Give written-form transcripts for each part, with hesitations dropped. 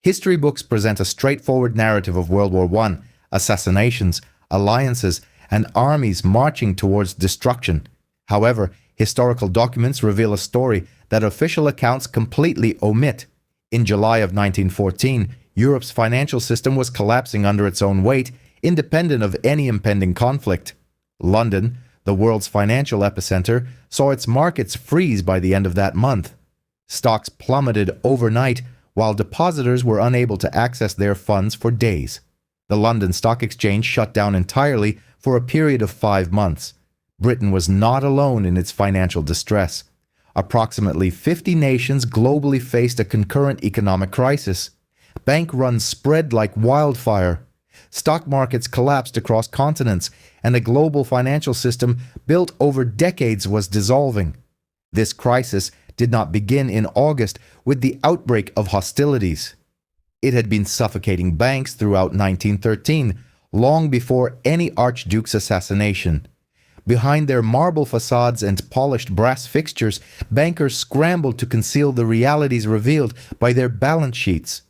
History books present a straightforward narrative of World War I, assassinations, alliances, and armies marching towards destruction. However, historical documents reveal a story that official accounts completely omit. In July of 1914, Europe's financial system was collapsing under its own weight, independent of any impending conflict. London, the world's financial epicenter, saw its markets freeze by the end of that month. Stocks plummeted overnight, while depositors were unable to access their funds for days. The London Stock Exchange shut down entirely for a period of 5 months. Britain was not alone in its financial distress. Approximately 50 nations globally faced a concurrent economic crisis. Bank runs spread like wildfire. Stock markets collapsed across continents, and a global financial system built over decades was dissolving. This crisis did not begin in August with the outbreak of hostilities. It had been suffocating banks throughout 1913, long before any archduke's assassination. Behind their marble facades and polished brass fixtures, bankers scrambled to conceal the realities revealed by their balance sheets.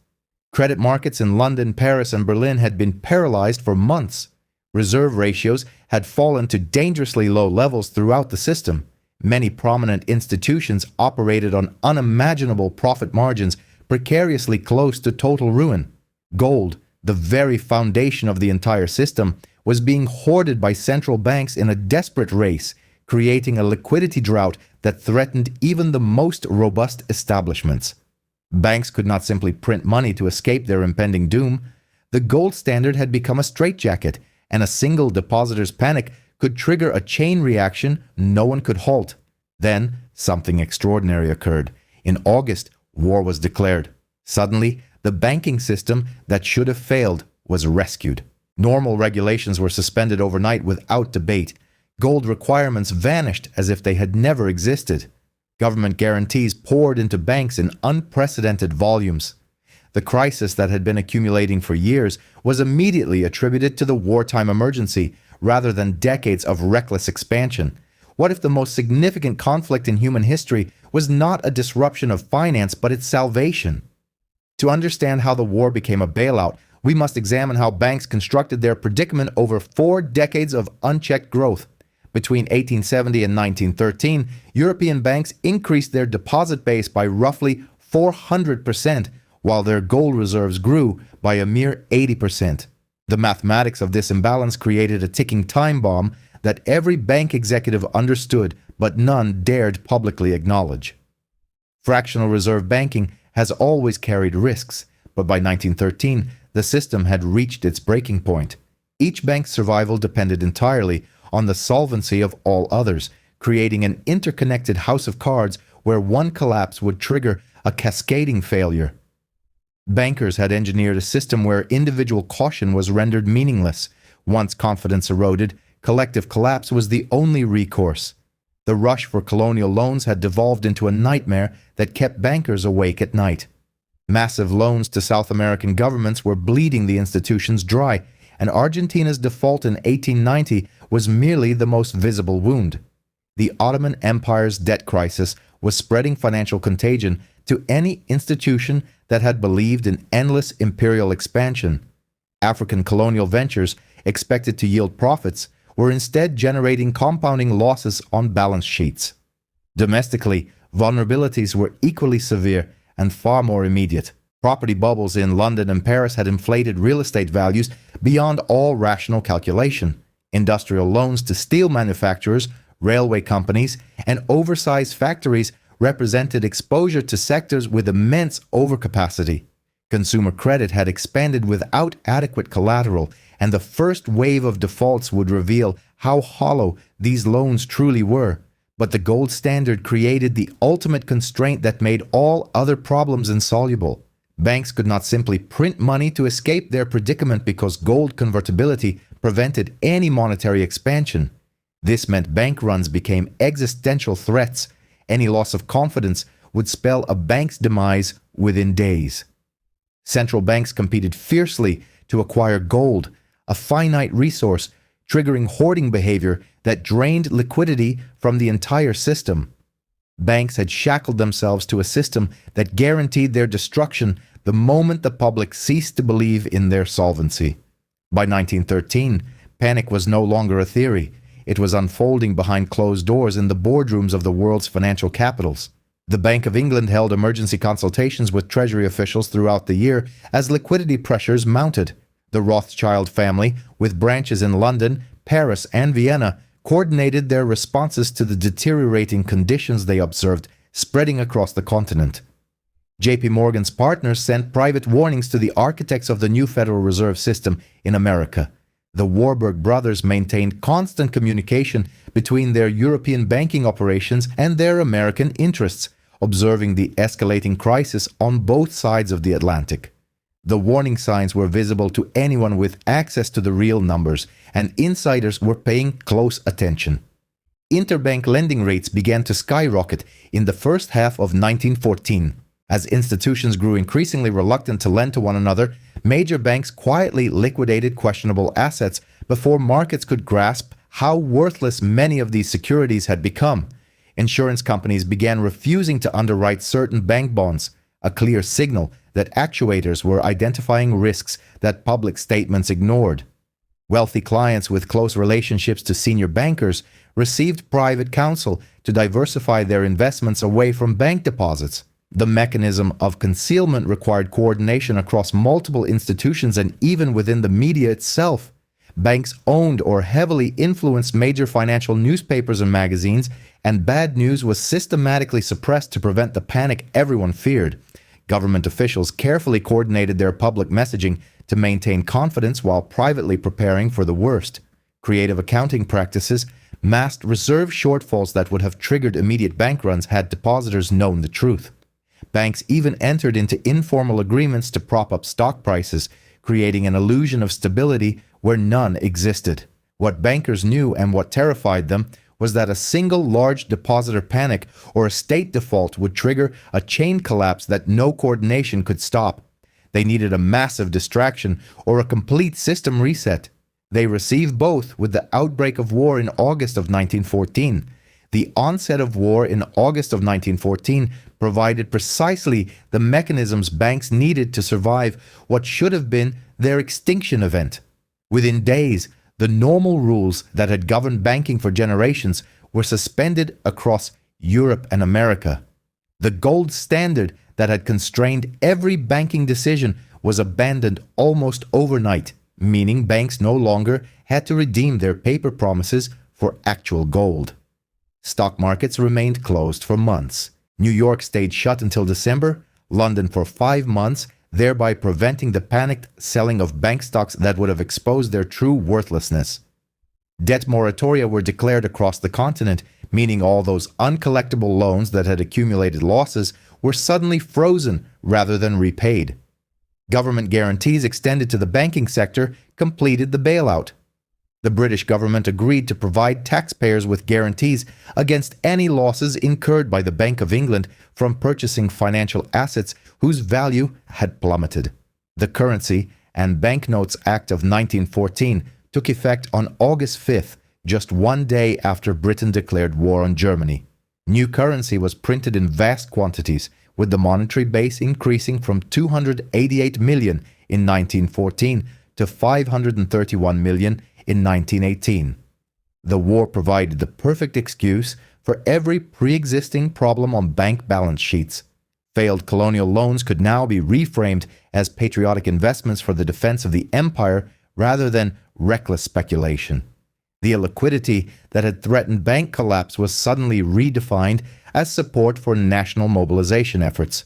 Credit markets in London, Paris, and Berlin had been paralyzed for months. Reserve ratios had fallen to dangerously low levels throughout the system. Many prominent institutions operated on unimaginable profit margins, precariously close to total ruin. Gold, the very foundation of the entire system, was being hoarded by central banks in a desperate race, creating a liquidity drought that threatened even the most robust establishments. Banks could not simply print money to escape their impending doom. The gold standard had become a straitjacket, and a single depositor's panic could trigger a chain reaction no one could halt. Then, something extraordinary occurred. In August, war was declared. Suddenly, the banking system that should have failed was rescued. Normal regulations were suspended overnight without debate. Gold requirements vanished as if they had never existed. Government guarantees poured into banks in unprecedented volumes. The crisis that had been accumulating for years was immediately attributed to the wartime emergency, rather than decades of reckless expansion. What if the most significant conflict in human history was not a disruption of finance, but its salvation? To understand how the war became a bailout, we must examine how banks constructed their predicament over 4 decades of unchecked growth. Between 1870 and 1913, European banks increased their deposit base by roughly 400%, while their gold reserves grew by a mere 80%. The mathematics of this imbalance created a ticking time bomb that every bank executive understood, but none dared publicly acknowledge. Fractional reserve banking has always carried risks, but by 1913, the system had reached its breaking point. Each bank's survival depended entirely on the solvency of all others, creating an interconnected house of cards where one collapse would trigger a cascading failure. Bankers had engineered a system where individual caution was rendered meaningless. Once confidence eroded, collective collapse was the only recourse. The rush for colonial loans had devolved into a nightmare that kept bankers awake at night. Massive loans to South American governments were bleeding the institutions dry, and Argentina's default in 1890 was merely the most visible wound. The Ottoman Empire's debt crisis was spreading financial contagion to any institution that had believed in endless imperial expansion. African colonial ventures, expected to yield profits, were instead generating compounding losses on balance sheets. Domestically, vulnerabilities were equally severe and far more immediate. Property bubbles in London and Paris had inflated real estate values beyond all rational calculation. Industrial loans to steel manufacturers, railway companies, and oversized factories represented exposure to sectors with immense overcapacity. Consumer credit had expanded without adequate collateral, and the first wave of defaults would reveal how hollow these loans truly were. But the gold standard created the ultimate constraint that made all other problems insoluble. Banks could not simply print money to escape their predicament because gold convertibility prevented any monetary expansion. This meant bank runs became existential threats. Any loss of confidence would spell a bank's demise within days. Central banks competed fiercely to acquire gold, a finite resource, triggering hoarding behavior that drained liquidity from the entire system. Banks had shackled themselves to a system that guaranteed their destruction the moment the public ceased to believe in their solvency. By 1913, panic was no longer a theory. It was unfolding behind closed doors in the boardrooms of the world's financial capitals. The Bank of England held emergency consultations with Treasury officials throughout the year as liquidity pressures mounted. The Rothschild family, with branches in London, Paris, and Vienna, coordinated their responses to the deteriorating conditions they observed spreading across the continent. JP Morgan's partners sent private warnings to the architects of the new Federal Reserve System in America. The Warburg brothers maintained constant communication between their European banking operations and their American interests, observing the escalating crisis on both sides of the Atlantic. The warning signs were visible to anyone with access to the real numbers, and insiders were paying close attention. Interbank lending rates began to skyrocket in the first half of 1914. As institutions grew increasingly reluctant to lend to one another, major banks quietly liquidated questionable assets before markets could grasp how worthless many of these securities had become. Insurance companies began refusing to underwrite certain bank bonds, a clear signal that actuators were identifying risks that public statements ignored. Wealthy clients with close relationships to senior bankers received private counsel to diversify their investments away from bank deposits. The mechanism of concealment required coordination across multiple institutions and even within the media itself. Banks owned or heavily influenced major financial newspapers and magazines, and bad news was systematically suppressed to prevent the panic everyone feared. Government officials carefully coordinated their public messaging to maintain confidence while privately preparing for the worst. Creative accounting practices masked reserve shortfalls that would have triggered immediate bank runs had depositors known the truth. Banks even entered into informal agreements to prop up stock prices, creating an illusion of stability where none existed. What bankers knew and what terrified them was that a single large depositor panic or a state default would trigger a chain collapse that no coordination could stop. They needed a massive distraction or a complete system reset. They received both with the outbreak of war in August of 1914. The onset of war in August of 1914 provided precisely the mechanisms banks needed to survive what should have been their extinction event. Within days, the normal rules that had governed banking for generations were suspended across Europe and America. The gold standard that had constrained every banking decision was abandoned almost overnight, meaning banks no longer had to redeem their paper promises for actual gold. Stock markets remained closed for months. New York stayed shut until December, London for 5 months, thereby preventing the panicked selling of bank stocks that would have exposed their true worthlessness. Debt moratoria were declared across the continent, meaning all those uncollectible loans that had accumulated losses were suddenly frozen rather than repaid. Government guarantees extended to the banking sector completed the bailout. The British government agreed to provide taxpayers with guarantees against any losses incurred by the Bank of England from purchasing financial assets whose value had plummeted. The Currency and Banknotes Act of 1914 took effect on August 5th, just 1 day after Britain declared war on Germany. New currency was printed in vast quantities, with the monetary base increasing from 288 million in 1914 to 531 million in 1918. The war provided the perfect excuse for every pre-existing problem on bank balance sheets. Failed colonial loans could now be reframed as patriotic investments for the defense of the empire rather than reckless speculation. The illiquidity that had threatened bank collapse was suddenly redefined as support for national mobilization efforts.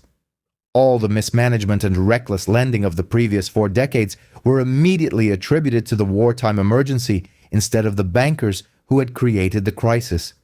All the mismanagement and reckless lending of the previous 4 decades were immediately attributed to the wartime emergency instead of the bankers who had created the crisis.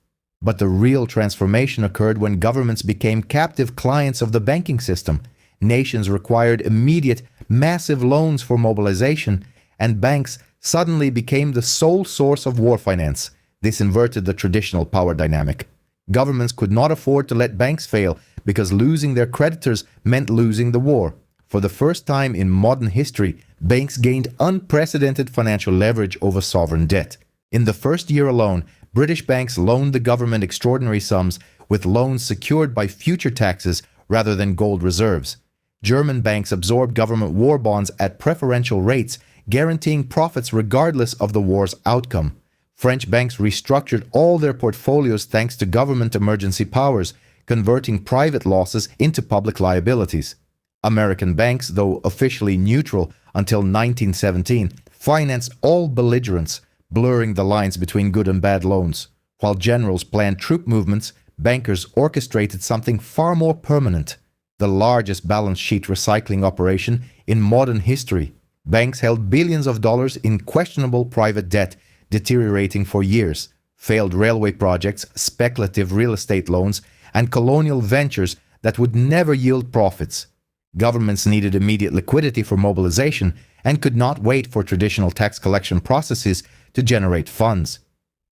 But the real transformation occurred when governments became captive clients of the banking system. Nations required immediate, massive loans for mobilization, and banks suddenly became the sole source of war finance. This inverted the traditional power dynamic. Governments could not afford to let banks fail because losing their creditors meant losing the war. For the first time in modern history, banks gained unprecedented financial leverage over sovereign debt. In the first year alone, British banks loaned the government extraordinary sums with loans secured by future taxes rather than gold reserves. German banks absorbed government war bonds at preferential rates, guaranteeing profits regardless of the war's outcome. French banks restructured all their portfolios thanks to government emergency powers, converting private losses into public liabilities. American banks, though officially neutral until 1917, financed all belligerents, blurring the lines between good and bad loans. While generals planned troop movements, bankers orchestrated something far more permanent: the largest balance sheet recycling operation in modern history. Banks held billions of dollars in questionable private debt, deteriorating for years. Failed railway projects, speculative real estate loans, and colonial ventures that would never yield profits. Governments needed immediate liquidity for mobilization and could not wait for traditional tax collection processes to generate funds.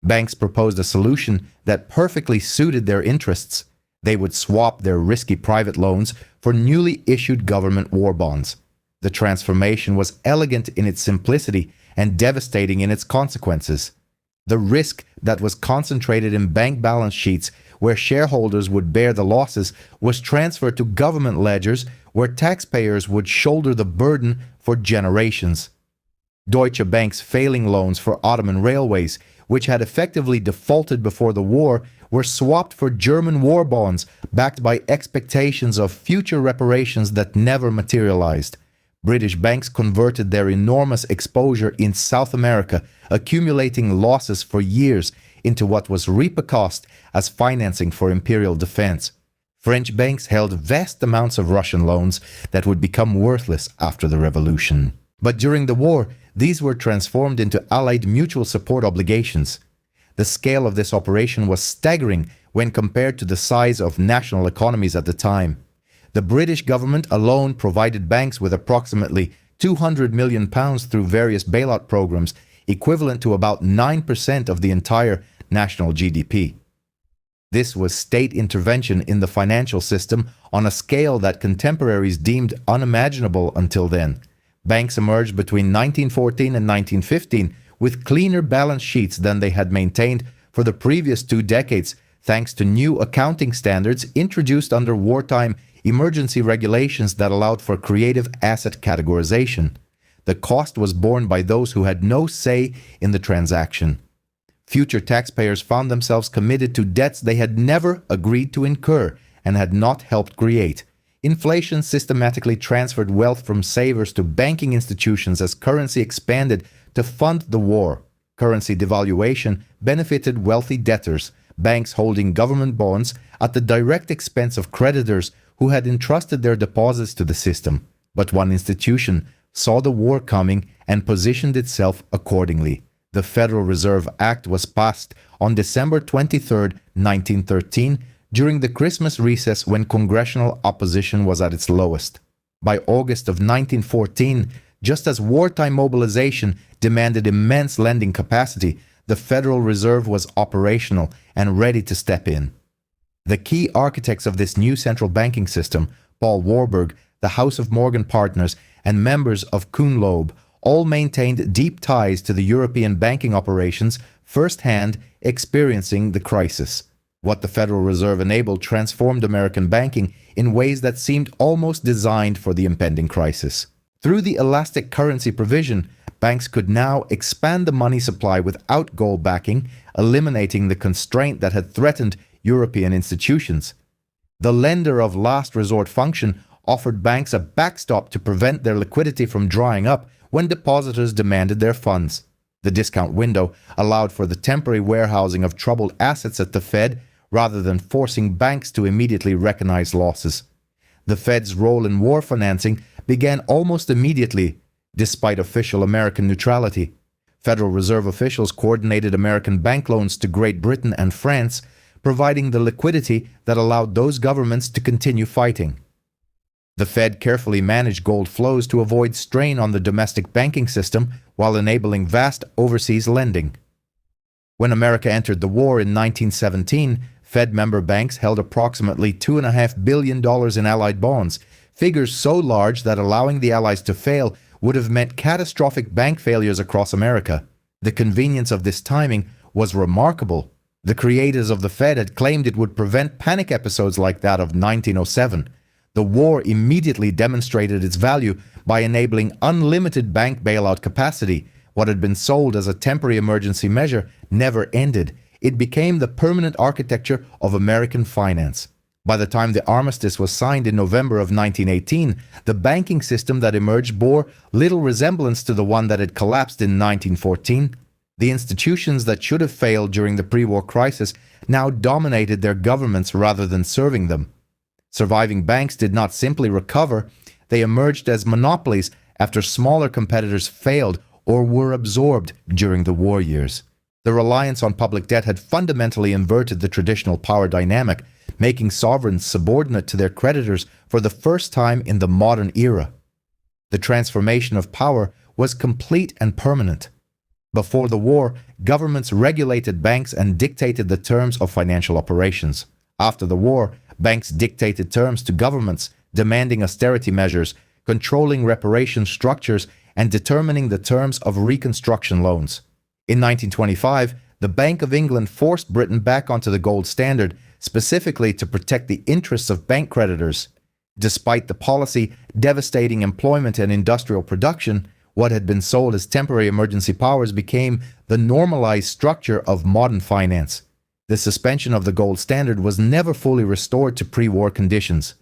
Banks proposed a solution that perfectly suited their interests. They would swap their risky private loans for newly issued government war bonds. The transformation was elegant in its simplicity and devastating in its consequences. The risk that was concentrated in bank balance sheets where shareholders would bear the losses was transferred to government ledgers where taxpayers would shoulder the burden for generations. Deutsche Bank's failing loans for Ottoman railways, which had effectively defaulted before the war, were swapped for German war bonds backed by expectations of future reparations that never materialized. British banks converted their enormous exposure in South America, accumulating losses for years, into what was repurposed as financing for imperial defense. French banks held vast amounts of Russian loans that would become worthless after the revolution. But during the war, these were transformed into Allied mutual support obligations. The scale of this operation was staggering when compared to the size of national economies at the time. The British government alone provided banks with approximately £200 million through various bailout programs, equivalent to about 9% of the entire national GDP. This was state intervention in the financial system on a scale that contemporaries deemed unimaginable until then. Banks emerged between 1914 and 1915 with cleaner balance sheets than they had maintained for the previous 2 decades, thanks to new accounting standards introduced under wartime emergency regulations that allowed for creative asset categorization. The cost was borne by those who had no say in the transaction. Future taxpayers found themselves committed to debts they had never agreed to incur and had not helped create. Inflation systematically transferred wealth from savers to banking institutions as currency expanded to fund the war. Currency devaluation benefited wealthy debtors, banks holding government bonds at the direct expense of creditors who had entrusted their deposits to the system. But one institution saw the war coming and positioned itself accordingly. The Federal Reserve Act was passed on December 23, 1913, during the Christmas recess when congressional opposition was at its lowest. By August of 1914, just as wartime mobilization demanded immense lending capacity, the Federal Reserve was operational and ready to step in. The key architects of this new central banking system, Paul Warburg, the House of Morgan Partners, and members of Kuhn Loeb, all maintained deep ties to the European banking operations, firsthand experiencing the crisis. What the Federal Reserve enabled transformed American banking in ways that seemed almost designed for the impending crisis. Through the elastic currency provision, banks could now expand the money supply without gold backing, eliminating the constraint that had threatened European institutions. The lender of last resort function offered banks a backstop to prevent their liquidity from drying up when depositors demanded their funds. The discount window allowed for the temporary warehousing of troubled assets at the Fed rather than forcing banks to immediately recognize losses. The Fed's role in war financing began almost immediately, despite official American neutrality. Federal Reserve officials coordinated American bank loans to Great Britain and France, providing the liquidity that allowed those governments to continue fighting. The Fed carefully managed gold flows to avoid strain on the domestic banking system while enabling vast overseas lending. When America entered the war in 1917, Fed member banks held approximately $2.5 billion in Allied bonds, figures so large that allowing the Allies to fail would have meant catastrophic bank failures across America. The convenience of this timing was remarkable. The creators of the Fed had claimed it would prevent panic episodes like that of 1907. The war immediately demonstrated its value by enabling unlimited bank bailout capacity. What had been sold as a temporary emergency measure never ended. It became the permanent architecture of American finance. By the time the armistice was signed in November of 1918, the banking system that emerged bore little resemblance to the one that had collapsed in 1914. The institutions that should have failed during the pre-war crisis now dominated their governments rather than serving them. Surviving banks did not simply recover, they emerged as monopolies after smaller competitors failed or were absorbed during the war years. The reliance on public debt had fundamentally inverted the traditional power dynamic, making sovereigns subordinate to their creditors for the first time in the modern era. The transformation of power was complete and permanent. Before the war, governments regulated banks and dictated the terms of financial operations. After the war, banks dictated terms to governments, demanding austerity measures, controlling reparation structures, and determining the terms of reconstruction loans. In 1925, the Bank of England forced Britain back onto the gold standard, specifically to protect the interests of bank creditors. Despite the policy devastating employment and industrial production, what had been sold as temporary emergency powers became the normalized structure of modern finance. The suspension of the gold standard was never fully restored to pre-war conditions.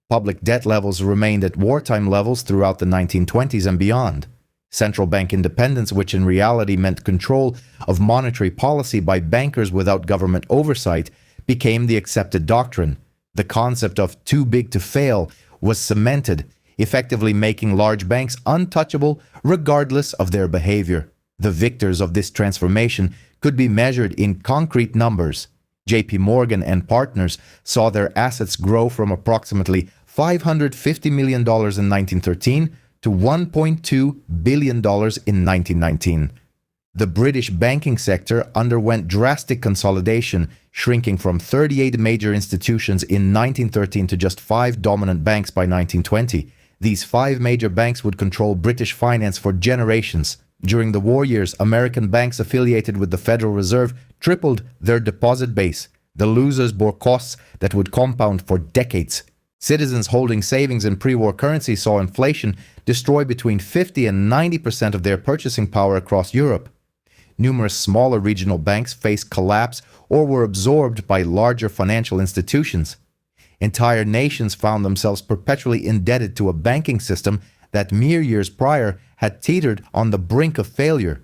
Public debt levels remained at wartime levels throughout the 1920s and beyond. Central bank independence, which in reality meant control of monetary policy by bankers without government oversight, became the accepted doctrine. The concept of too big to fail was cemented, effectively making large banks untouchable regardless of their behavior. The victors of this transformation could be measured in concrete numbers. J.P. Morgan and Partners saw their assets grow from approximately $550 million in 1913 to $1.2 billion in 1919. The British banking sector underwent drastic consolidation, shrinking from 38 major institutions in 1913 to just 5 dominant banks by 1920. These 5 major banks would control British finance for generations. During the war years, American banks affiliated with the Federal Reserve tripled their deposit base. The losers bore costs that would compound for decades. Citizens holding savings in pre-war currency saw inflation destroy between 50 and 90% of their purchasing power across Europe. Numerous smaller regional banks faced collapse or were absorbed by larger financial institutions. Entire nations found themselves perpetually indebted to a banking system that mere years prior had teetered on the brink of failure.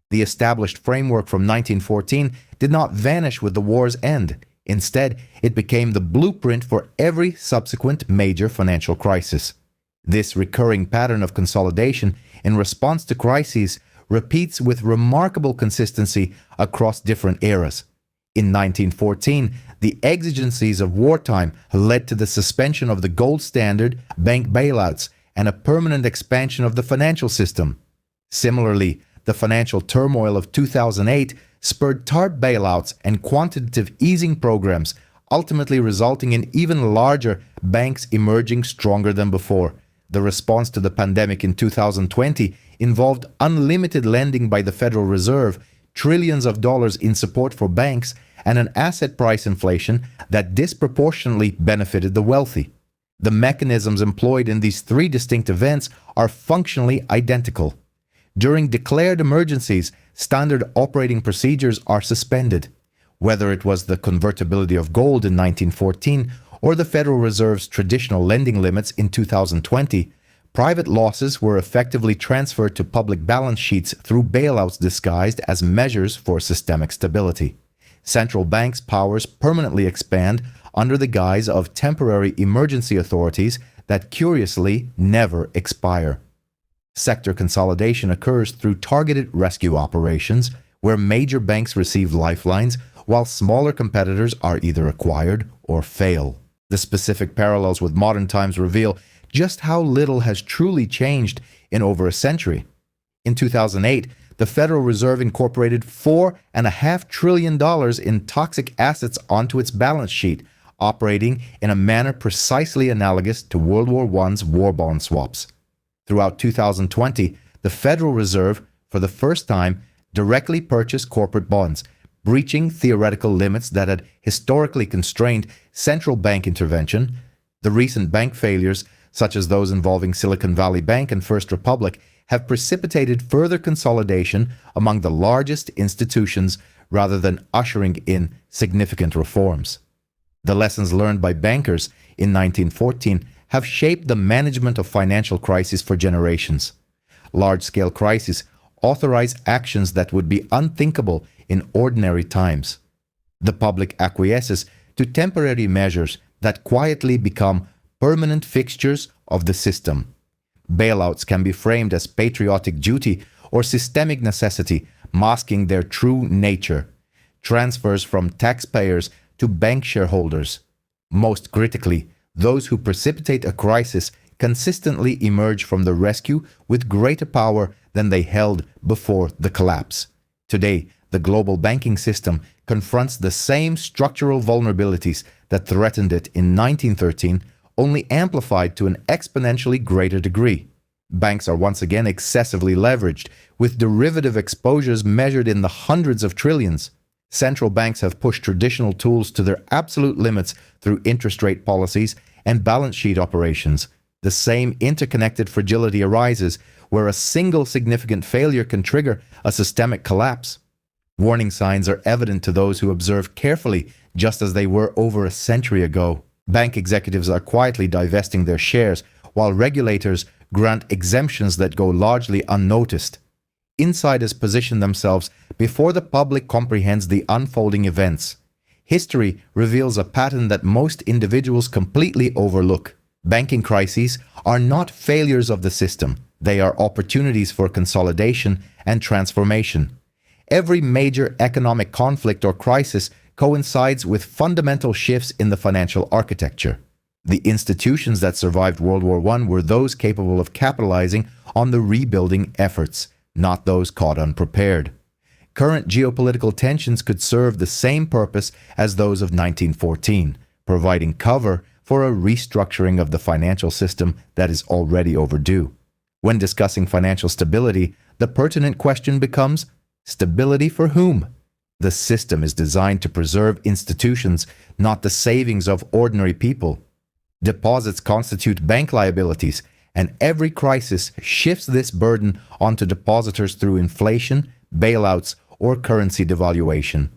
The established framework from 1914 did not vanish with the war's end. Instead, it became the blueprint for every subsequent major financial crisis. This recurring pattern of consolidation in response to crises repeats with remarkable consistency across different eras. In 1914, the exigencies of wartime led to the suspension of the gold standard, bank bailouts, and a permanent expansion of the financial system. Similarly, the financial turmoil of 2008 spurred TARP bailouts and quantitative easing programs, ultimately resulting in even larger banks emerging stronger than before. The response to the pandemic in 2020 involved unlimited lending by the Federal Reserve, trillions of dollars in support for banks, and an asset price inflation that disproportionately benefited the wealthy. The mechanisms employed in these 3 distinct events are functionally identical. During declared emergencies, standard operating procedures are suspended. Whether it was the convertibility of gold in 1914 or the Federal Reserve's traditional lending limits in 2020, private losses were effectively transferred to public balance sheets through bailouts disguised as measures for systemic stability. Central banks' powers permanently expand under the guise of temporary emergency authorities that curiously never expire. Sector consolidation occurs through targeted rescue operations, where major banks receive lifelines while smaller competitors are either acquired or fail. The specific parallels with modern times reveal just how little has truly changed in over a century. In 2008, the Federal Reserve incorporated $4.5 trillion in toxic assets onto its balance sheet, operating in a manner precisely analogous to World War I's war bond swaps. Throughout 2020, the Federal Reserve, for the first time, directly purchased corporate bonds, breaching theoretical limits that had historically constrained central bank intervention. The recent bank failures, such as those involving Silicon Valley Bank and First Republic, have precipitated further consolidation among the largest institutions rather than ushering in significant reforms. The lessons learned by bankers in 1914 have shaped the management of financial crises for generations. Large-scale crises authorize actions that would be unthinkable in ordinary times. The public acquiesces to temporary measures that quietly become permanent fixtures of the system. Bailouts can be framed as patriotic duty or systemic necessity, masking their true nature. Transfers from taxpayers to bank shareholders. Most critically, those who precipitate a crisis consistently emerge from the rescue with greater power than they held before the collapse. Today, the global banking system confronts the same structural vulnerabilities that threatened it in 1913, only amplified to an exponentially greater degree. Banks are once again excessively leveraged, with derivative exposures measured in the hundreds of trillions. Central banks have pushed traditional tools to their absolute limits through interest rate policies and balance sheet operations. The same interconnected fragility arises where a single significant failure can trigger a systemic collapse. Warning signs are evident to those who observe carefully, just as they were over a century ago. Bank executives are quietly divesting their shares, while regulators grant exemptions that go largely unnoticed. Insiders position themselves before the public comprehends the unfolding events. History reveals a pattern that most individuals completely overlook. Banking crises are not failures of the system. They are opportunities for consolidation and transformation. Every major economic conflict or crisis coincides with fundamental shifts in the financial architecture. The institutions that survived World War I were those capable of capitalizing on the rebuilding efforts, not those caught unprepared. Current geopolitical tensions could serve the same purpose as those of 1914, providing cover for a restructuring of the financial system that is already overdue. When discussing financial stability, the pertinent question becomes, stability for whom? The system is designed to preserve institutions, not the savings of ordinary people. Deposits constitute bank liabilities, and every crisis shifts this burden onto depositors through inflation, bailouts, or currency devaluation.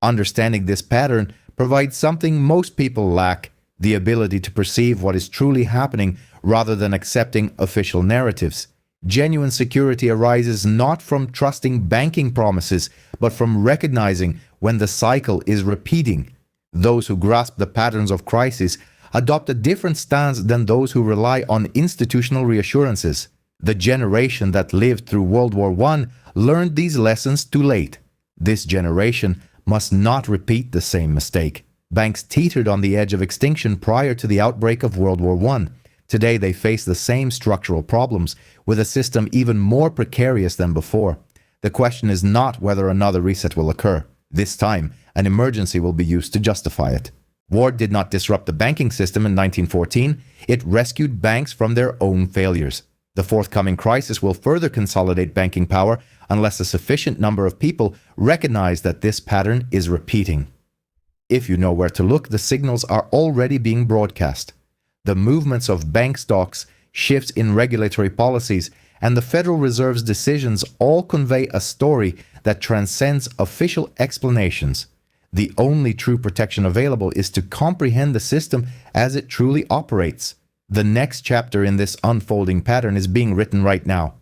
Understanding this pattern provides something most people lack: the ability to perceive what is truly happening rather than accepting official narratives. Genuine security arises not from trusting banking promises, but from recognizing when the cycle is repeating. Those who grasp the patterns of crisis adopt a different stance than those who rely on institutional reassurances. The generation that lived through World War I learned these lessons too late. This generation must not repeat the same mistake. Banks teetered on the edge of extinction prior to the outbreak of World War I. Today they face the same structural problems, with a system even more precarious than before. The question is not whether another reset will occur. This time, an emergency will be used to justify it. War did not disrupt the banking system in 1914, it rescued banks from their own failures. The forthcoming crisis will further consolidate banking power unless a sufficient number of people recognize that this pattern is repeating. If you know where to look, the signals are already being broadcast. The movements of bank stocks, shifts in regulatory policies, and the Federal Reserve's decisions all convey a story that transcends official explanations. The only true protection available is to comprehend the system as it truly operates. The next chapter in this unfolding pattern is being written right now.